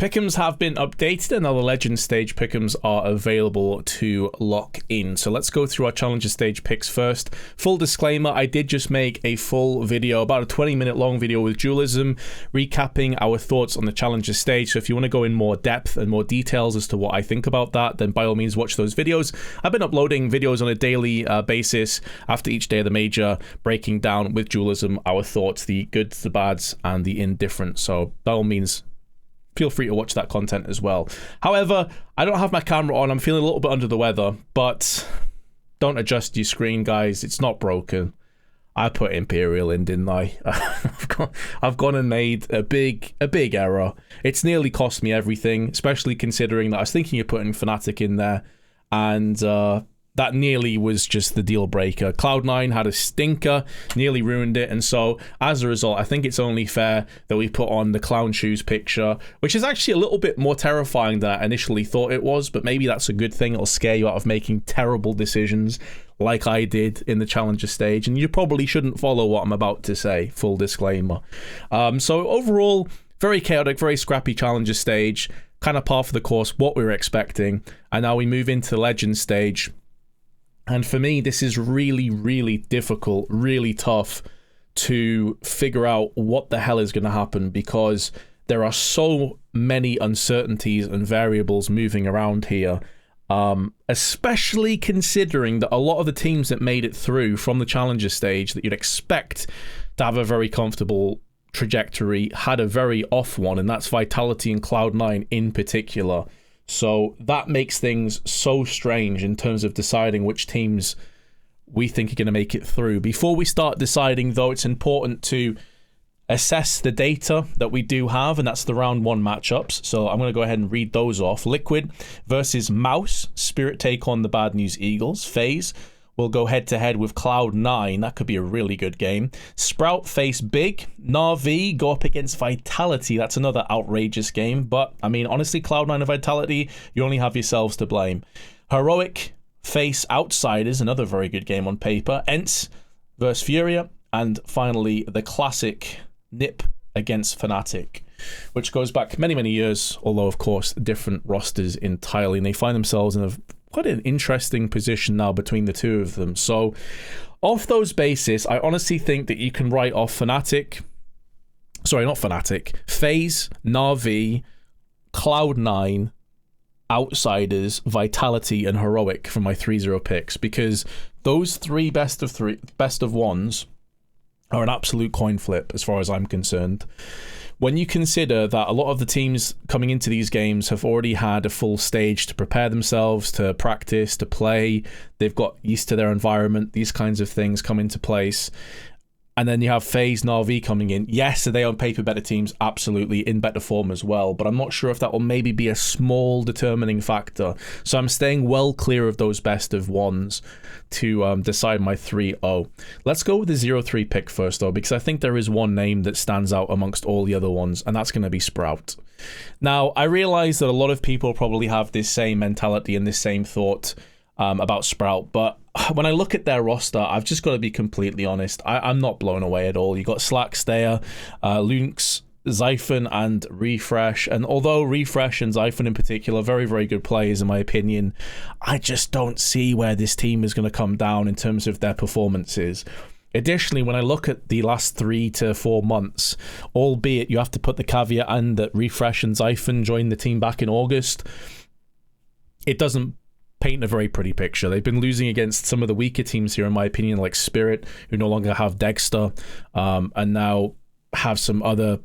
Pickems have been updated and now the Legend Stage Pickems are available to lock in. So let's go through our Challenger Stage picks first. Full disclaimer, I did just make a full video, about a 20-minute long video with Dualism, recapping our thoughts on the Challenger Stage. So if you want to go in more depth and more details as to what I think about that, then by all means watch those videos. I've been uploading videos on a daily basis after each day of the major, breaking down with Dualism our thoughts, the goods, the bads, and the indifferent. So by all means, feel free to watch that content as well. However, I don't have my camera on. I'm feeling a little bit under the weather, but don't adjust your screen, guys. It's not broken. I put Imperial in, didn't I? I've gone and made a big error. It's nearly cost me everything, especially considering that I was thinking of putting Fnatic in there, and that nearly was just the deal breaker. Cloud9 had a stinker, nearly ruined it, and so as a result, I think it's only fair that we put on the clown shoes picture, which is actually a little bit more terrifying than I initially thought it was, but maybe that's a good thing. It'll scare you out of making terrible decisions like I did in the Challenger Stage, and you probably shouldn't follow what I'm about to say, full disclaimer. So overall, very chaotic, very scrappy Challenger Stage, kind of par for the course, what we were expecting, and now we move into the Legend Stage. And for me, this is really, really difficult, really tough to figure out what the hell is going to happen, because there are so many uncertainties and variables moving around here, especially considering that a lot of the teams that made it through from the Challenger Stage that you'd expect to have a very comfortable trajectory had a very off one, and that's Vitality and Cloud9 in particular. So that makes things so strange in terms of deciding which teams we think are going to make it through. Before we start deciding, though, it's important to assess the data that we do have, and that's the round one matchups. So I'm going to go ahead and read those off. Liquid versus Mouse. Spirit take on the Bad News Eagles. FaZe will go head-to-head with Cloud9. That could be a really good game. Sprout face Big. Na'Vi go up against Vitality. That's another outrageous game. But, I mean, honestly, Cloud9 and Vitality, you only have yourselves to blame. Heroic face Outsiders. Another very good game on paper. Ents versus Furia. And finally, the classic Nip against Fnatic, which goes back many, many years, although, of course, different rosters entirely. And they find themselves in quite an interesting position now between the two of them. So off those bases, I honestly think that you can write off FaZe, Na'Vi, Cloud9, Outsiders, Vitality, and Heroic from my 3-0 picks, because those three best of ones are an absolute coin flip as far as I'm concerned. When you consider that a lot of the teams coming into these games have already had a full stage to prepare themselves, to practice, to play, they've got used to their environment, these kinds of things come into place. And then you have FaZe, Na'Vi coming in. Yes, are they on paper better teams? Absolutely, in better form as well. But I'm not sure if that will maybe be a small determining factor. So I'm staying well clear of those best of ones to decide my 3-0. Let's go with the 0-3 pick first, though, because I think there is one name that stands out amongst all the other ones, and that's going to be Sprout. Now, I realize that a lot of people probably have this same mentality and this same thought about Sprout, but when I look at their roster, I've just got to be completely honest. I'm not blown away at all. You got Slackstayer, Lynx, Zyphon, and Refresh. And although Refresh and Zyphon in particular, very, very good players in my opinion, I just don't see where this team is going to come down in terms of their performances. Additionally, when I look at the last 3 to 4 months, albeit you have to put the caveat in that Refresh and Zyphon joined the team back in August, it doesn't paint a very pretty picture. They've been losing against some of the weaker teams here, in my opinion, like Spirit, who no longer have Dexter, and now have some other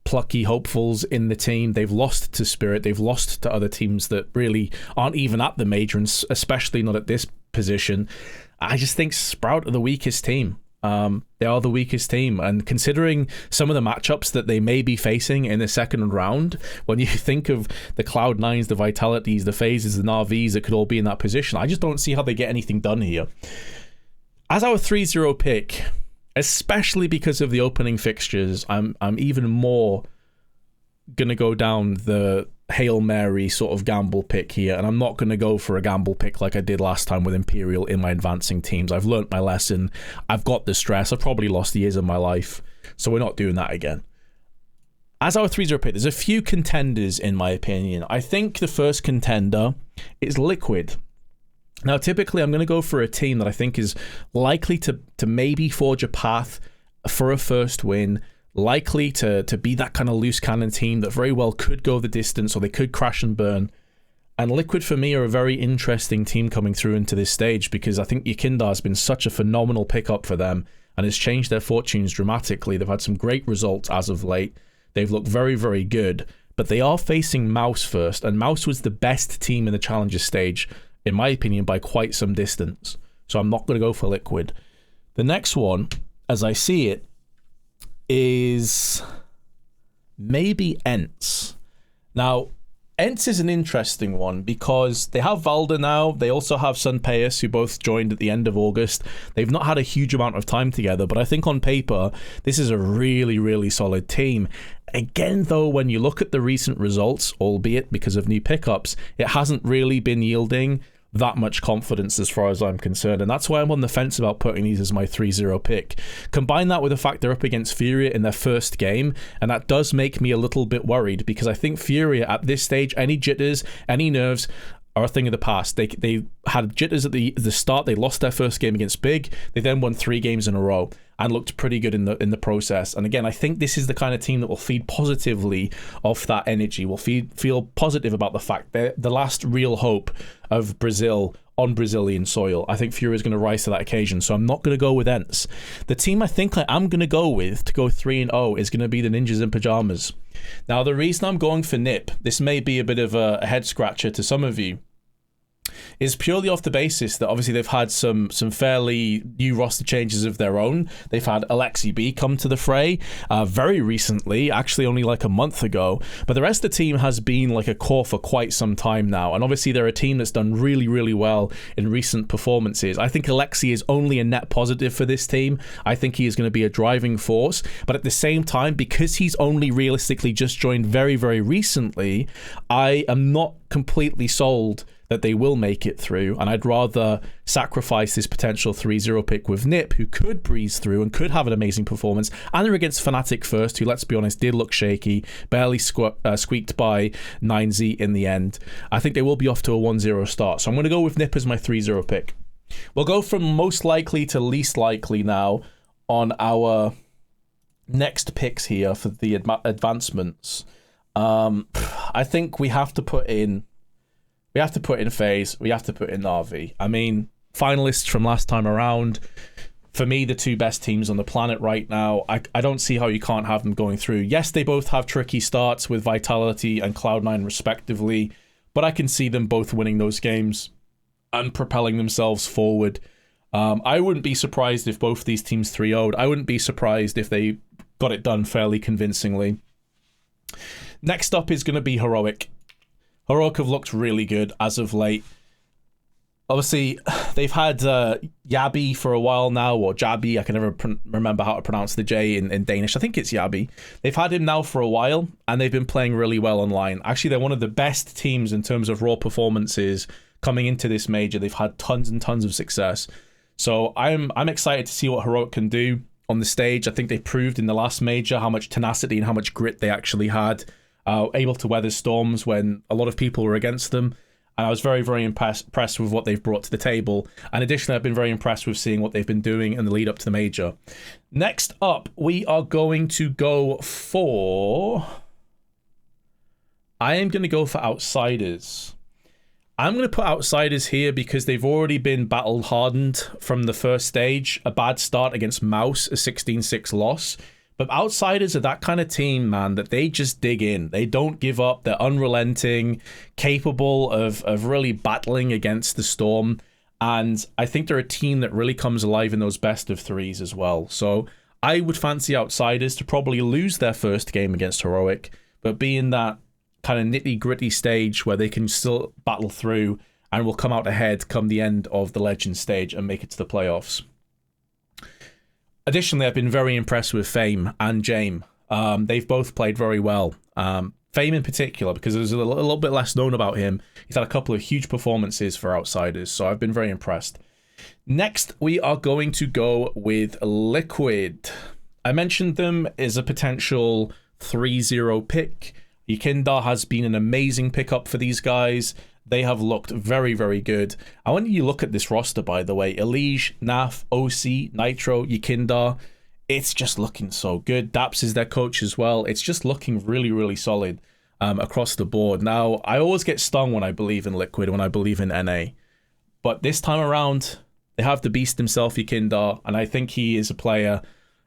plucky hopefuls in the team. They've lost to Spirit. They've lost to other teams that really aren't even at the major, and especially not at this position. I just think Sprout are the weakest team. They are the weakest team, and considering some of the matchups that they may be facing in the second round, when you think of the Cloud9s, the Vitalities, the FaZes, the Na'Vis that could all be in that position, I just don't see how they get anything done here. As our 3-0 pick, especially because of the opening fixtures, I'm even more gonna go down the Hail Mary sort of gamble pick here, and I'm not going to go for a gamble pick like I did last time with Imperial in my advancing teams. I've learnt my lesson. I've got the stress. I've probably lost years of my life, so we're not doing that again. as our 3-0 pick, there's a few contenders in my opinion. I think the first contender is Liquid. Now, typically, I'm going to go for a team that I think is likely to maybe forge a path for a first win, likely to be that kind of loose cannon team that very well could go the distance, or they could crash and burn. And Liquid, for me, are a very interesting team coming through into this stage, because I think Yekindar has been such a phenomenal pickup for them and has changed their fortunes dramatically. They've had some great results as of late. They've looked very, very good, but they are facing Mouse first, and Mouse was the best team in the Challenger stage, in my opinion, by quite some distance. So I'm not going to go for Liquid. The next one, as I see it, is maybe Ents. Now, Ents is an interesting one because they have Valda now. They also have Sunpeus, who both joined at the end of August. They've not had a huge amount of time together, but I think on paper, this is a really, really solid team. Again, though, when you look at the recent results, albeit because of new pickups, it hasn't really been yielding that much confidence as far as I'm concerned, and that's why I'm on the fence about putting these as my 3-0 pick. Combine that with the fact they're up against Furia in their first game, and that does make me a little bit worried, because I think Furia at this stage, any jitters, any nerves, are a thing of the past. They had jitters at the start. They lost their first game against Big. They then won 3 games in a row and looked pretty good in the process. And again, I think this is the kind of team that will feed positively off that energy. Will feel positive about the fact that the last real hope of Brazil on Brazilian soil. I think Fury is going to rise to that occasion, so I'm not going to go with Ents. The team I think I am going to go with to go 3-0 is going to be the Ninjas in Pajamas. Now, the reason I'm going for Nip, this may be a bit of a head scratcher to some of you, is purely off the basis that obviously they've had some fairly new roster changes of their own. They've had Alexi B come to the fray very recently, actually only like a month ago, but the rest of the team has been like a core for quite some time now, and obviously they're a team that's done really, really well in recent performances. I think Alexi is only a net positive for this team. I think he is going to be a driving force, but at the same time, because he's only realistically just joined very, very recently, I am not completely sold that they will make it through, and I'd rather sacrifice this potential 3-0 pick with Nip, who could breeze through and could have an amazing performance. And they're against Fnatic first, who, let's be honest, did look shaky, barely squeaked by 9Z in the end. I think they will be off to a 1-0 start, so I'm going to go with Nip as my 3-0 pick. We'll go from most likely to least likely now on our next picks here for the advancements. I think we have to put in FaZe, we have to put in Na'Vi. I mean, finalists from last time around, for me, the 2 best teams on the planet right now. I don't see how you can't have them going through. Yes, they both have tricky starts with Vitality and Cloud9 respectively, but I can see them both winning those games and propelling themselves forward. I wouldn't be surprised if both these teams 3-0'd. I wouldn't be surprised if they got it done fairly convincingly. Next up is going to be Heroic. Heroic have looked really good as of late. Obviously, they've had Yabi for a while now, or Jabi. I can never remember how to pronounce the J in Danish. I think it's Yabi. They've had him now for a while, and they've been playing really well online. Actually, they're one of the best teams in terms of raw performances coming into this major. They've had tons and tons of success. So I'm excited to see what Heroic can do on the stage. I think they proved in the last major how much tenacity and how much grit they actually had. Able to weather storms when a lot of people were against them. And I was very, very impressed with what they've brought to the table. And additionally, I've been very impressed with seeing what they've been doing in the lead up to the major. Next up, we are going to go for... I am going to go for Outsiders. I'm going to put Outsiders here because they've already been battle hardened from the first stage. A bad start against Mouse, a 16-6 loss. But Outsiders are that kind of team, man, that they just dig in. They don't give up. They're unrelenting, capable of really battling against the storm. And I think they're a team that really comes alive in those best of threes as well. So I would fancy Outsiders to probably lose their first game against Heroic, but be in that kind of nitty-gritty stage where they can still battle through and will come out ahead come the end of the Legends stage and make it to the playoffs. Additionally, I've been very impressed with Fame and Jame. They've both played very well. Fame in particular, because there's a little bit less known about him. He's had a couple of huge performances for Outsiders, so I've been very impressed. Next, we are going to go with Liquid. I mentioned them as a potential 3-0 pick. Yekindar has been an amazing pickup for these guys. They have looked very, very good. And when you look at this roster, by the way, Elige, Naf, OC, Nitro, Yekindar, it's just looking so good. Daps is their coach as well. It's just looking really, really solid across the board. Now, I always get stung when I believe in Liquid, when I believe in NA. But this time around, they have the beast himself, Yekindar, and I think he is a player.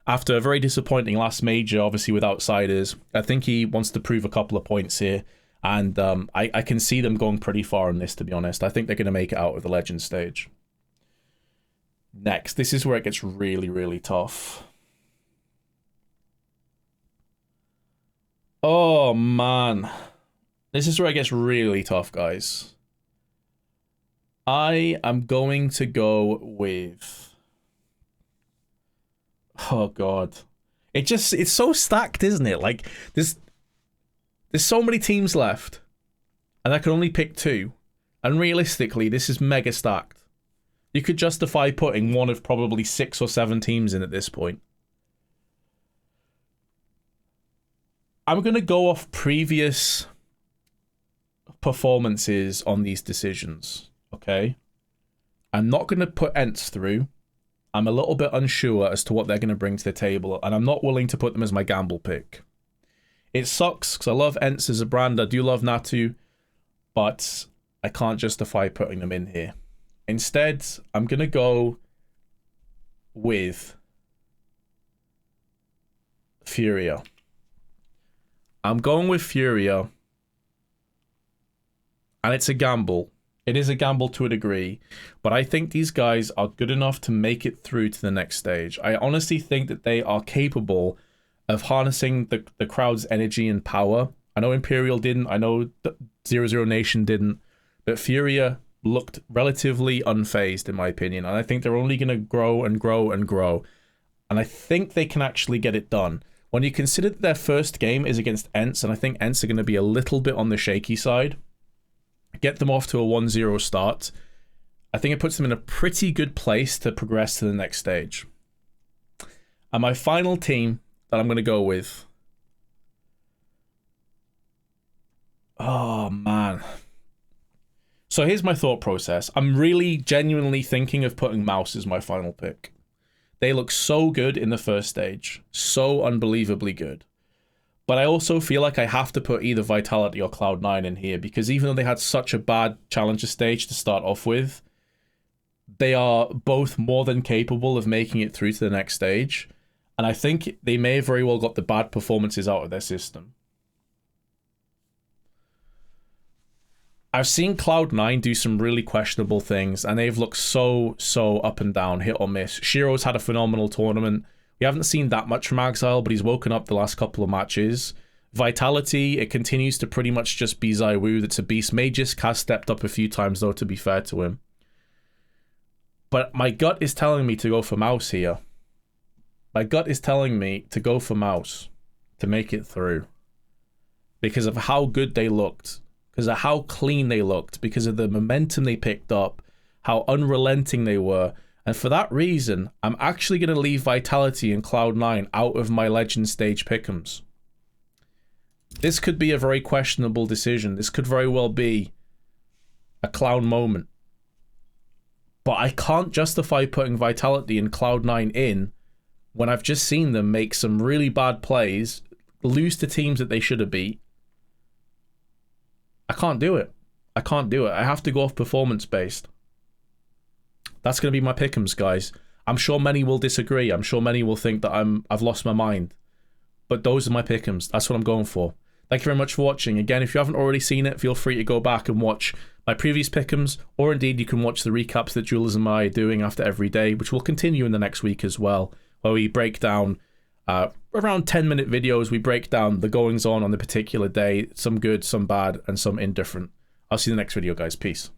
After a very disappointing last major, obviously with Outsiders, I think he wants to prove a couple of points here. And I can see them going pretty far in this, to be honest. I think they're going to make it out of the Legend stage. Next, this is where it gets really, really tough. Oh, man. This is where it gets really tough, guys. I am going to go with... Oh, God. It's so stacked, isn't it? Like, there's so many teams left, and I can only pick 2. And realistically, this is mega stacked. You could justify putting one of probably 6 or 7 teams in at this point. I'm going to go off previous performances on these decisions, okay? I'm not going to put Ents through. I'm a little bit unsure as to what they're going to bring to the table, and I'm not willing to put them as my gamble pick. It sucks, because I love Ents as a brand, I do love Natu, but I can't justify putting them in here. Instead, I'm going to go with Furia. I'm going with Furia, and it's a gamble. It is a gamble to a degree, but I think these guys are good enough to make it through to the next stage. I honestly think that they are capable of harnessing the crowd's energy and power. I know Imperial didn't, I know 00 Nation didn't, but Furia looked relatively unfazed, in my opinion, and I think they're only going to grow and grow and grow, and I think they can actually get it done. When you consider that their first game is against Ents, and I think Ents are going to be a little bit on the shaky side, get them off to a 1-0 start, I think it puts them in a pretty good place to progress to the next stage. And my final team that I'm going to go with... Oh, man. So here's my thought process. I'm really genuinely thinking of putting Mouse as my final pick. They look so good in the first stage. So unbelievably good. But I also feel like I have to put either Vitality or Cloud9 in here, because even though they had such a bad Challenger stage to start off with, they are both more than capable of making it through to the next stage. And I think they may very well got the bad performances out of their system. I've seen Cloud9 do some really questionable things, and they've looked so up and down, hit or miss. Shiro's had a phenomenal tournament. We haven't seen that much from Exile, but he's woken up the last couple of matches. Vitality, it continues to pretty much just be Zywoo that's a beast. Magisk has stepped up a few times, though, to be fair to him. But my gut is telling me to go for Mouse here. My gut is telling me to go for Mouse to make it through. Because of how good they looked. Because of how clean they looked. Because of the momentum they picked up. How unrelenting they were. And for that reason, I'm actually going to leave Vitality and Cloud9 out of my Legend Stage Pickems. This could be a very questionable decision. This could very well be a clown moment. But I can't justify putting Vitality and Cloud9 in when I've just seen them make some really bad plays, lose to teams that they should have beat. I can't do it. I can't do it. I have to go off performance-based. That's going to be my Pickems, guys. I'm sure many will disagree. I'm sure many will think that I've lost my mind. But those are my Pickems. That's what I'm going for. Thank you very much for watching. Again, if you haven't already seen it, feel free to go back and watch my previous Pickems, or indeed you can watch the recaps that Jules and I are doing after every day, which will continue in the next week as well, where we break down around 10-minute videos. We break down the goings on the particular day, some good, some bad, and some indifferent. I'll see you in the next video, guys. Peace.